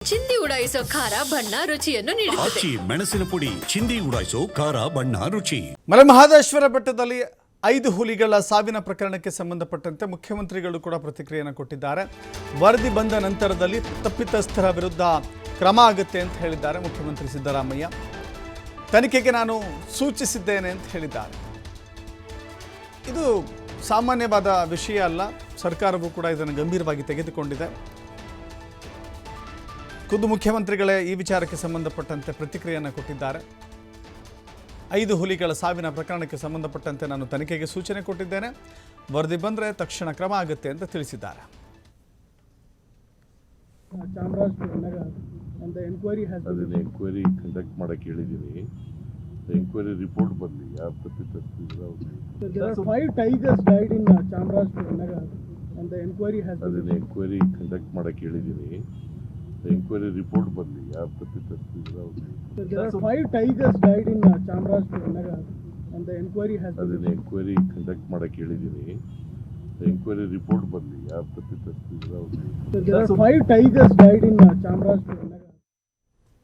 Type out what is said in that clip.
ಚಿಂದಿ ಉಡಾಯಿಸೋ ಖಾರ ಬಣ್ಣ ರುಚಿಯನ್ನು ನೀಡುತ್ತದೆ. ಆಚಿ ಮೆಣಸಿನ ಪುಡಿ ಚಿಂದಿ ಉಡಾಯಿಸೋ ಖಾರ ಬಣ್ಣ ರುಚಿ. ಮಲೆಮಹದೇಶ್ವರ ಬೆಟ್ಟದಲ್ಲಿ 5 ಹುಲಿಗಳ ಸಾವಿನ ಪ್ರಕರಣಕ್ಕೆ ಸಂಬಂಧಪಟ್ಟಂತೆ ಮುಖ್ಯಮಂತ್ರಿಗಳು ಕೂಡ ಪ್ರತಿಕ್ರಿಯೆಯನ್ನು ಕೊಟ್ಟಿದ್ದಾರೆ. ವರದಿ ಬಂದ ನಂತರದಲ್ಲಿ ತಪ್ಪಿತಸ್ಥರ ವಿರುದ್ಧ ಕ್ರಮ ಆಗುತ್ತೆ ಅಂತ ಹೇಳಿದ್ದಾರೆ ಮುಖ್ಯಮಂತ್ರಿ ಸಿದ್ದರಾಮಯ್ಯ. ತನಿಖೆಗೆ ನಾನು ಸೂಚಿಸಿದ್ದೇನೆ ಅಂತ ಹೇಳಿದ್ದಾರೆ. ಇದು ಸಾಮಾನ್ಯವಾದ ವಿಷಯ ಅಲ್ಲ, ಸರ್ಕಾರವು ಕೂಡ ಇದನ್ನು ಗಂಭೀರವಾಗಿ ತೆಗೆದುಕೊಂಡಿದೆ. ಖುದ್ದು ಮುಖ್ಯಮಂತ್ರಿಗಳೇ ಈ ವಿಚಾರಕ್ಕೆ ಸಂಬಂಧಪಟ್ಟಂತೆ ಪ್ರತಿಕ್ರಿಯೆಯನ್ನು ಕೊಟ್ಟಿದ್ದಾರೆ. 5 ಹುಲಿಗಳ ಸಾವಿನ ಪ್ರಕರಣಕ್ಕೆ ಸಂಬಂಧಪಟ್ಟಂತೆ ನಾನು ತನಿಖೆಗೆ ಸೂಚನೆ ಕೊಟ್ಟಿದ್ದೇನೆ, ವರದಿ ಬಂದರೆ ತಕ್ಷಣ ಕ್ರಮ ಆಗುತ್ತೆ ಅಂತ ತಿಳಿಸಿದ್ದಾರೆ. ಎಂಕ್ವೈರಿ ಕಂಡಕ್ಟ್ ಮಾಡಕ್ಕೆ ಹೇಳಿದ್ದೀನಿ. ಎಂಕ್ವೈರಿ ರಿಪೋರ್ಟ್ ಬರಲಿ, ಯಾರು ತಪ್ಪಿತಸ್ಥರು. ಎಂಕ್ವೈರಿ ಕಂಡಕ್ಟ್ ಮಾಡಕ್ಕೆ ಹೇಳಿದ್ದೀನಿ. ಎಂಕ್ವೈರಿ ರಿಪೋರ್ಟ್ ಬರಲಿ, ಯಾರು ತಪ್ಪಿತಸ್ಥರು. ಎಂಕ್ವೈರಿ ಕಂಡಕ್ಟ್ ಮಾಡಕ್ಕೆ ಹೇಳಿದ್ದೀನಿ. ಎಂಕ್ವೈರಿ ರಿಪೋರ್ಟ್ ಬರಲಿ, ಯಾರು ತಪ್ಪಿತಸ್ಥರು. 5 tigers died in Chamrajpur.